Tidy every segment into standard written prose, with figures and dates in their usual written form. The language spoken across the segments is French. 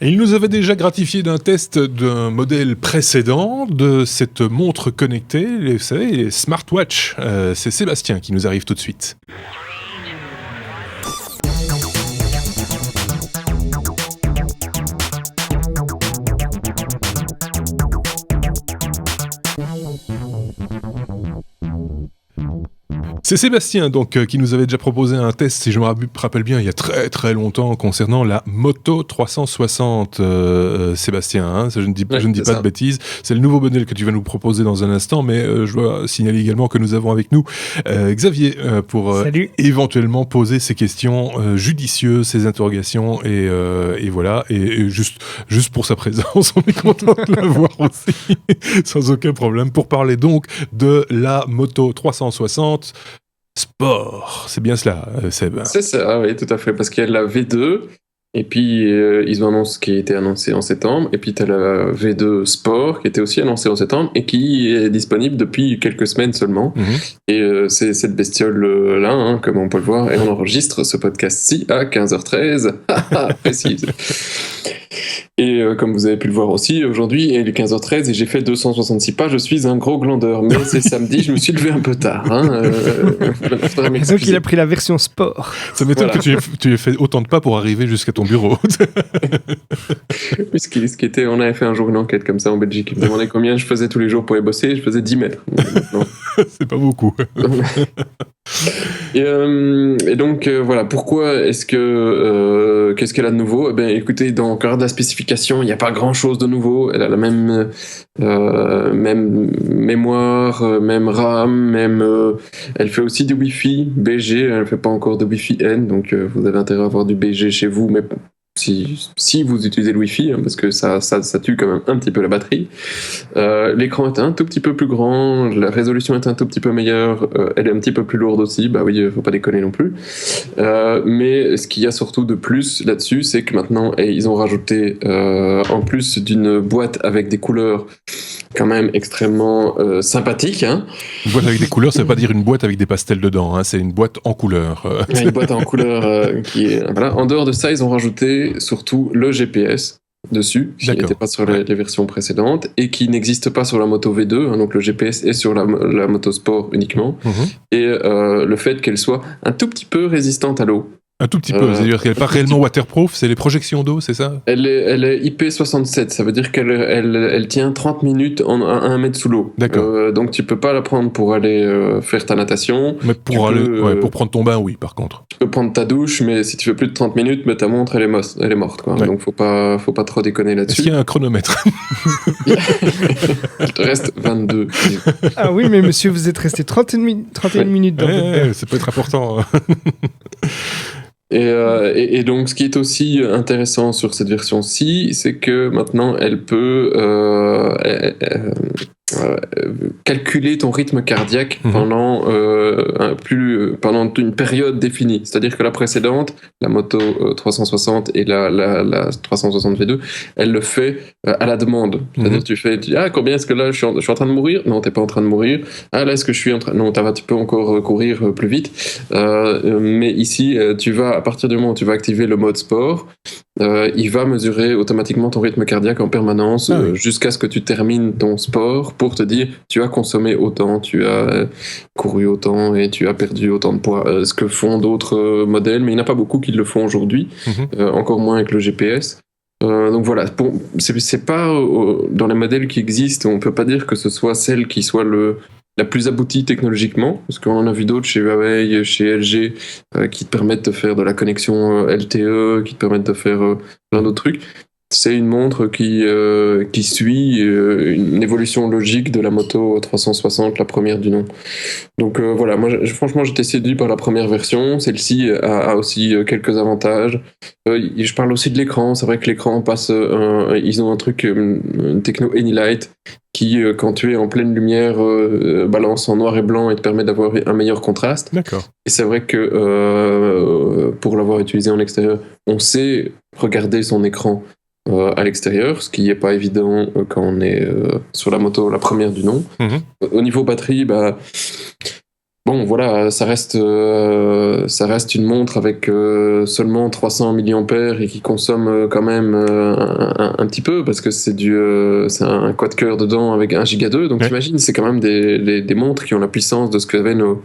Et il nous avait déjà gratifié d'un test d'un modèle précédent de cette montre connectée, vous savez, les smartwatch. C'est Sébastien qui nous arrive tout de suite. C'est Sébastien donc qui nous avait déjà proposé un test, si je me rappelle bien, il y a très très longtemps concernant la Moto 360. Sébastien, hein, je ne dis pas de bêtises. C'est le nouveau modèle que tu vas nous proposer dans un instant, mais je dois signaler également que nous avons avec nous Xavier pour éventuellement poser ces questions judicieuses, ces interrogations et voilà. Et juste pour sa présence, on est content de l'avoir aussi, sans aucun problème, pour parler donc de la Moto 360. Sport, c'est bien cela, Seb. C'est ça, oui, tout à fait, parce qu'il y a la V2, et puis ils ont annoncé qui a été annoncé en septembre, et puis tu as la V2 Sport qui était aussi annoncée en septembre et qui est disponible depuis quelques semaines seulement. Et c'est cette bestiole-là, hein, comme on peut le voir, et on enregistre ce podcast-ci à 15h13, précise. Et comme vous avez pu le voir aussi, aujourd'hui, il est 15h13 et j'ai fait 266 pas, je suis un gros glandeur. Mais c'est samedi, je me suis levé un peu tard. Donc il a pris la version sport. Ça m'étonne que tu aies fait autant de pas pour arriver jusqu'à ton bureau. On avait fait un jour une enquête comme ça en Belgique. Ils me demandaient combien je faisais tous les jours pour aller bosser, je faisais 10 mètres. C'est pas beaucoup. Et donc voilà, pourquoi est-ce que qu'est-ce qu'elle a de nouveau? Eh bien, écoutez, dans le cadre de la spécification, il n'y a pas grand-chose de nouveau. Elle a la même mémoire, même RAM, elle fait aussi du Wi-Fi BG. Elle ne fait pas encore de Wi-Fi N, donc vous avez intérêt à avoir du BG chez vous, mais si vous utilisez le Wi-Fi, hein, parce que ça tue quand même un petit peu la batterie. L'écran est un tout petit peu plus grand, la résolution est un tout petit peu meilleure, elle est un petit peu plus lourde aussi, bah oui, faut pas déconner non plus. Mais ce qu'il y a surtout de plus là-dessus, c'est que maintenant, ils ont rajouté, en plus d'une boîte avec des couleurs quand même extrêmement sympathiques. Hein. Une boîte avec des couleurs, ça veut pas dire une boîte avec des pastels dedans, hein, c'est une boîte en couleur. Une boîte en couleur qui est... Voilà. En dehors de ça, ils ont rajouté surtout le GPS dessus, qui n'était pas sur les versions précédentes et qui n'existe pas sur la moto V2, hein, donc le GPS est sur la moto sport uniquement, et le fait qu'elle soit un tout petit peu résistante à l'eau. Un tout petit peu, c'est-à-dire qu'elle n'est pas réellement waterproof, c'est les projections d'eau, c'est ça? Elle est IP67, ça veut dire qu'elle tient 30 minutes à 1 mètre sous l'eau. D'accord. Donc tu peux pas la prendre pour aller faire ta natation. Mais pour prendre ton bain, oui, par contre. Tu peux prendre ta douche, mais si tu fais plus de 30 minutes, ta montre, elle est morte. Quoi. Ouais. Donc faut pas trop déconner là-dessus. Est-ce qu'il y a un chronomètre? Il te reste 22. Ah oui, mais monsieur, vous êtes resté 31 minutes dans votre bain. Ça peut être important. Et donc, ce qui est aussi intéressant sur cette version-ci, c'est que maintenant, elle peut calculer ton rythme cardiaque pendant une période définie. C'est-à-dire que la précédente, la moto 360 et la 360 V2, elle le fait à la demande. C'est-à-dire tu dis combien est-ce que là je suis en train de mourir? Non, t'es pas en train de mourir. Ah, là est-ce que je suis en train... Non, tu peux encore courir plus vite. Mais ici, à partir du moment où tu vas activer le mode sport, il va mesurer automatiquement ton rythme cardiaque en permanence jusqu'à ce que tu termines ton sport pour te dire tu as consommé autant, tu as couru autant et tu as perdu autant de poids. Ce que font d'autres modèles, mais il n'y en a pas beaucoup qui le font aujourd'hui, encore moins avec le GPS. Donc voilà, c'est pas dans les modèles qui existent, on peut pas dire que ce soit celle qui soit la plus aboutie technologiquement, parce qu'on en a vu d'autres chez Huawei, chez LG, qui te permettent de faire de la connexion LTE, qui te permettent de faire plein d'autres trucs. C'est une montre qui suit une évolution logique de la moto 360, la première du nom. Donc voilà, moi franchement j'étais séduit par la première version. Celle-ci a aussi quelques avantages. Je parle aussi de l'écran. C'est vrai que l'écran passe... ils ont un truc, une techno Anylight, qui, quand tu es en pleine lumière, balance en noir et blanc et te permet d'avoir un meilleur contraste. D'accord. Et c'est vrai que pour l'avoir utilisé en extérieur, on sait regarder son écran à l'extérieur, ce qui n'est pas évident quand on est sur la moto, la première du nom. Au niveau batterie, Bon, voilà, ça reste une montre avec seulement 300 mAh et qui consomme quand même un petit peu parce que c'est un quad-cœur dedans avec 1 Go 2. Donc t'imagines, c'est quand même des montres qui ont la puissance de ce qu'avaient nos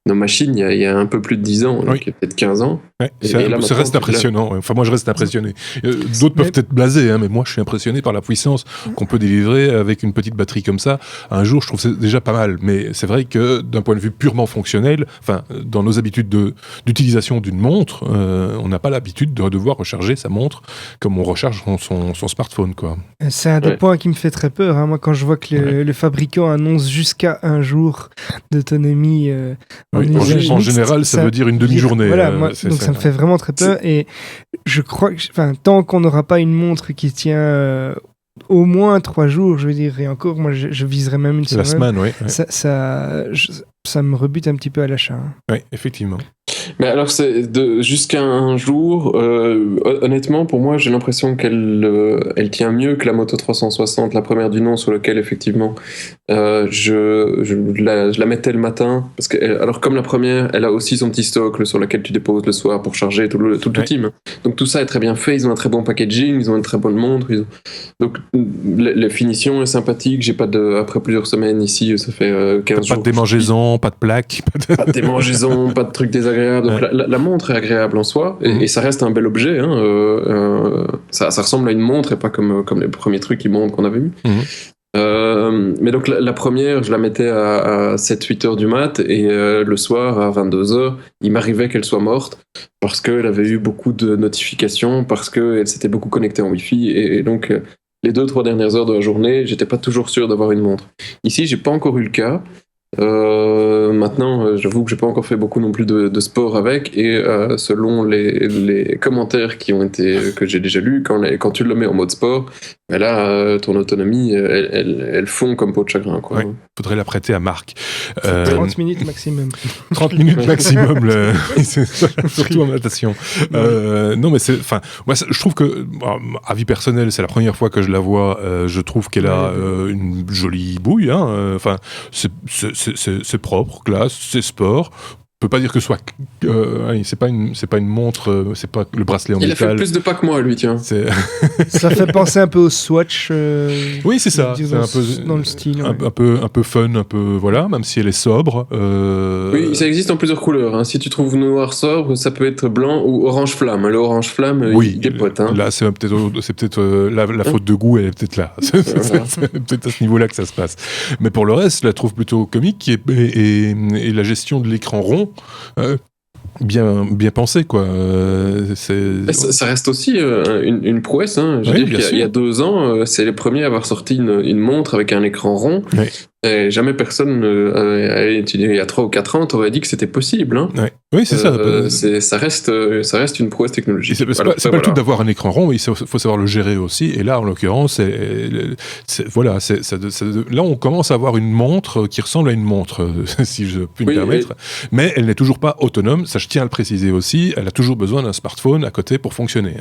machines il y a un peu plus de 10 ans, donc peut-être 15 ans. Ouais, ça reste impressionnant. Enfin, moi, je reste impressionné. D'autres peuvent être blasés, mais moi, je suis impressionné par la puissance qu'on peut délivrer avec une petite batterie comme ça. Un jour, je trouve que c'est déjà pas mal. Mais c'est vrai que d'un point de vue purement fonctionnel, dans nos habitudes d'utilisation d'une montre, on n'a pas l'habitude de devoir recharger sa montre comme on recharge son smartphone, quoi. C'est un des points qui me fait très peur. Moi, quand je vois que le fabricant annonce jusqu'à 1 jour d'autonomie. En général, ça veut dire une demi-journée. Voilà, donc ça me fait vraiment très peur. Et je crois que, tant qu'on n'aura pas une montre qui tient au moins 3 jours, je veux dire, et encore, moi, je viserais même une semaine. La semaine, oui. Ça me rebute un petit peu à l'achat. Oui, effectivement. Mais alors, jusqu'à 1 jour, honnêtement, pour moi, j'ai l'impression qu'elle tient mieux que la Moto 360, la première du nom, sur laquelle, effectivement, je la mettais le matin. Parce que, alors, comme la première, elle a aussi son petit stock sur lequel tu déposes le soir pour charger tout le team. Donc, tout ça est très bien fait. Ils ont un très bon packaging, ils ont une très bonne montre. Donc, la finition est sympathique. J'ai pas après plusieurs semaines ici, ça fait 15 jours. Pas de démangeaison, pas de plaques. Pas de démangeaison, pas de trucs désagréables. Donc la montre est agréable en soi et ça reste un bel objet. Ça ressemble à une montre et pas comme les premiers trucs qu'on avait vus. Mais donc la première, je la mettais à 7-8 heures du mat et le soir à 22 heures, il m'arrivait qu'elle soit morte parce qu'elle avait eu beaucoup de notifications, parce qu'elle s'était beaucoup connectée en Wi-Fi et donc les 2-3 dernières heures de la journée, j'étais pas toujours sûr d'avoir une montre. Ici, j'ai pas encore eu le cas. Maintenant, j'avoue que j'ai pas encore fait beaucoup non plus de sport avec et selon les commentaires que j'ai déjà lus, quand tu le mets en mode sport, là, ton autonomie, elle fond comme peau de chagrin, quoi. Faudrait la prêter à Marc. 30 minutes maximum. 30 minutes maximum, surtout en natation. Non, mais moi, je trouve que, avis personnel, c'est la première fois que je la vois. Je trouve qu'elle a une jolie bouille. C'est propre, classe, c'est sport. On peut pas dire que ce soit c'est pas une montre, c'est pas le bracelet en métal. Il a fait plus de pas que moi, lui, tiens. Ça fait penser un peu au Swatch. Oui, c'est ça. C'est un peu dans le style. Un peu fun, un peu voilà, même si elle est sobre. Oui, ça existe en plusieurs couleurs. Si tu trouves noir sobre, ça peut être blanc ou orange flamme. Le orange flamme, il dépote. Là, c'est peut-être la faute de goût, elle est peut-être là. C'est peut-être à ce niveau-là que ça se passe. Mais pour le reste, je la trouve plutôt comique et la gestion de l'écran rond. Bien pensé, quoi. Ça reste aussi une prouesse. Je veux dire qu'il y a 2 ans, c'est les premiers à avoir sorti une montre avec un écran rond. Et jamais personne, il y a 3 ou 4 ans, t'aurait dit que c'était possible. Oui, c'est ça. Ça reste une prouesse technologique. C'est pas le tout d'avoir un écran rond, mais il faut savoir le gérer aussi. Et là, en l'occurrence, là, on commence à avoir une montre qui ressemble à une montre, si je puis me permettre. Mais elle n'est toujours pas autonome. Ça, je tiens à le préciser aussi. Elle a toujours besoin d'un smartphone à côté pour fonctionner.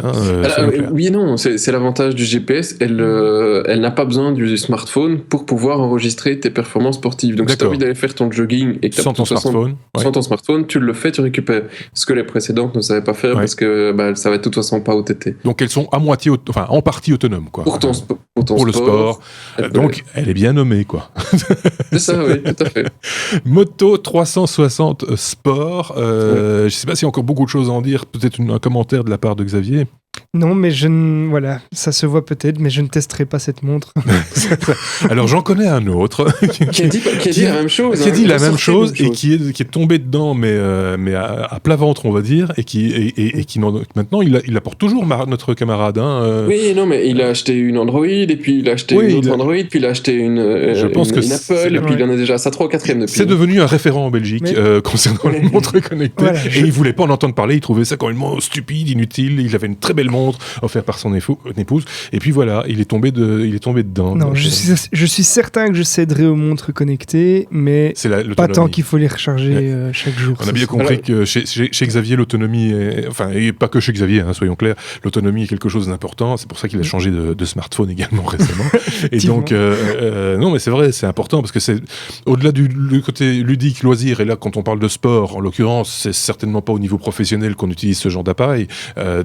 Oui et non, c'est l'avantage du GPS. Elle n'a pas besoin du smartphone pour pouvoir enregistrer tes performances sportives. Donc, si tu as envie d'aller faire ton jogging et que tu as sans ton smartphone, tu le fais, tu récupères. Ce que les précédentes ne savaient pas faire parce que ça va de toute façon pas OTT. Donc, elles sont en partie autonomes, quoi. Pour le sport. Donc, elle est bien nommée, quoi. C'est ça, oui, tout à fait. Moto 360 Sport. Je sais pas s'il y a encore beaucoup de choses à en dire. Peut-être un commentaire de la part de Xavier. Non, mais voilà, ça se voit peut-être, mais je ne testerai pas cette montre. Alors j'en connais un autre qui a dit la même chose. Qui a dit la même chose et qui est tombé dedans, mais à plat ventre, on va dire, et qui maintenant il apporte toujours notre camarade. Oui, non, mais il a acheté une Android, et puis il a acheté une autre Android, puis il a acheté une Apple, et puis il en a déjà sa 3 ou 4e depuis. C'est devenu un référent en Belgique concernant les montres connectées. Voilà, et il voulait pas en entendre parler, il trouvait ça complètement stupide, inutile. Il avait une très belle montre montre offerte par son épouse. Et puis voilà, il est tombé dedans. Non, je suis certain que je céderai aux montres connectées, mais pas tant qu'il faut les recharger chaque jour. On a bien compris que chez Xavier, l'autonomie et pas que chez Xavier, soyons clairs, l'autonomie est quelque chose d'important. C'est pour ça qu'il a changé de smartphone également récemment. Et donc, non, mais c'est vrai, c'est important parce que c'est au-delà du côté ludique, loisir. Et là, quand on parle de sport, en l'occurrence, c'est certainement pas au niveau professionnel qu'on utilise ce genre d'appareil.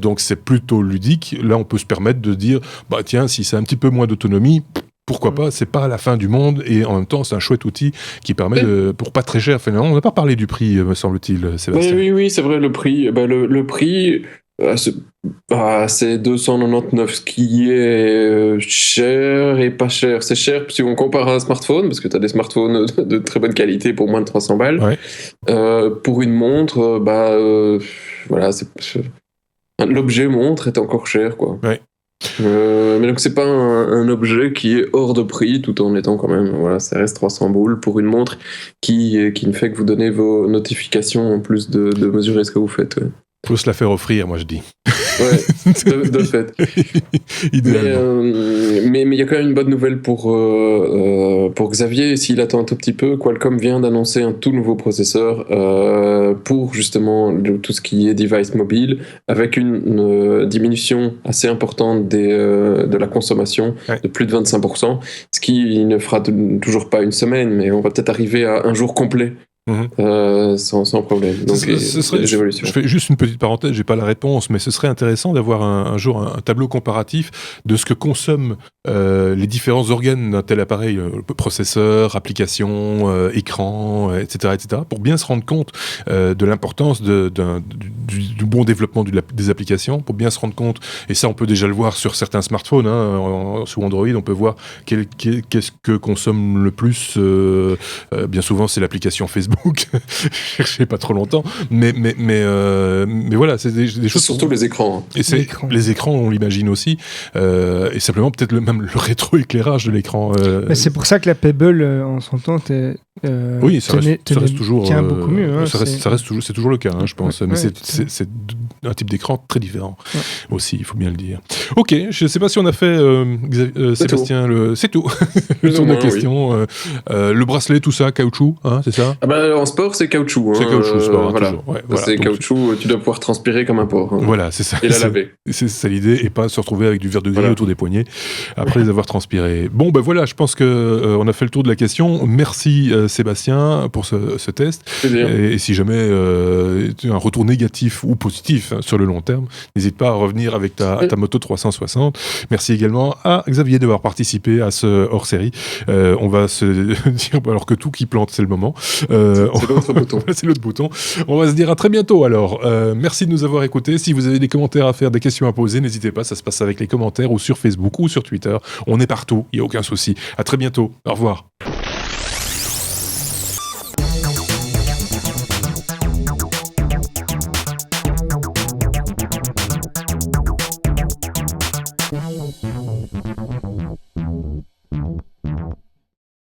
Donc, c'est plutôt ludique. Là, on peut se permettre de dire, bah tiens, si c'est un petit peu moins d'autonomie, pourquoi pas, c'est pas la fin du monde, et en même temps c'est un chouette outil qui permet pour pas très cher. Enfin, on n'a pas parlé du prix, me semble-t-il, Sébastien. Oui, c'est vrai, le prix. Le prix, c'est 299, ce qui est cher et pas cher. C'est cher si on compare à un smartphone, parce que tu as des smartphones de très bonne qualité pour moins de 300 balles. Ouais. Pour une montre, voilà, l'objet montre est encore cher, quoi. Ouais. Mais donc c'est pas un objet qui est hors de prix, tout en étant quand même, voilà, ça reste 300 boules pour une montre qui ne fait que vous donner vos notifications en plus de mesurer ce que vous faites. Ouais. Faut se la faire offrir, moi je dis. Ouais, de fait. Mais il y a quand même une bonne nouvelle pour Xavier, s'il attend un tout petit peu. Qualcomm vient d'annoncer un tout nouveau processeur pour justement tout ce qui est device mobile, avec une diminution assez importante de la consommation, de plus de 25%, ce qui ne fera toujours pas une semaine, mais on va peut-être arriver à un jour complet. Sans problème. Donc, je fais juste une petite parenthèse, j'ai pas la réponse, mais ce serait intéressant d'avoir un jour un tableau comparatif de ce que consomment les différents organes d'un tel appareil, processeur, application, écran, etc., pour bien se rendre compte de l'importance du bon développement des applications, pour bien se rendre compte, et ça on peut déjà le voir sur certains smartphones, sous Android, on peut voir qu'est-ce que consomme le plus. Bien souvent c'est l'application Facebook. Je cherchais pas trop longtemps, mais voilà, c'est des choses. Surtout les écrans. Et les écrans, on l'imagine aussi, et simplement peut-être même le rétroéclairage de l'écran. Mais c'est pour ça que la Pebble en son temps oui, ça reste toujours. Tient beaucoup mieux. C'est toujours le cas, je pense. Mais c'est un type d'écran très différent aussi, il faut bien le dire. Ok, je sais pas si on a fait Sébastien. C'est tout. Le tour de la question. Le bracelet, tout ça, caoutchouc, c'est ça? En sport, c'est caoutchouc. C'est caoutchouc, sport, voilà. Toujours. Ouais, c'est caoutchouc, tu dois pouvoir transpirer comme un porc. Voilà, c'est ça. Et la laver. C'est ça l'idée, et pas se retrouver avec du verre de gris autour des poignets après les avoir transpirés. Bon, voilà, je pense qu'on a fait le tour de la question. Merci Sébastien pour ce test. Et si jamais un retour négatif ou positif sur le long terme, n'hésite pas à revenir avec ta moto 360. Merci également à Xavier d'avoir participé à ce hors-série. On va se dire, alors que tout qui plante, c'est le moment. C'est l'autre bouton. C'est l'autre bouton. On va se dire à très bientôt alors. Merci de nous avoir écoutés. Si vous avez des commentaires à faire, des questions à poser, n'hésitez pas. Ça se passe avec les commentaires ou sur Facebook ou sur Twitter. On est partout. Il n'y a aucun souci. À très bientôt. Au revoir.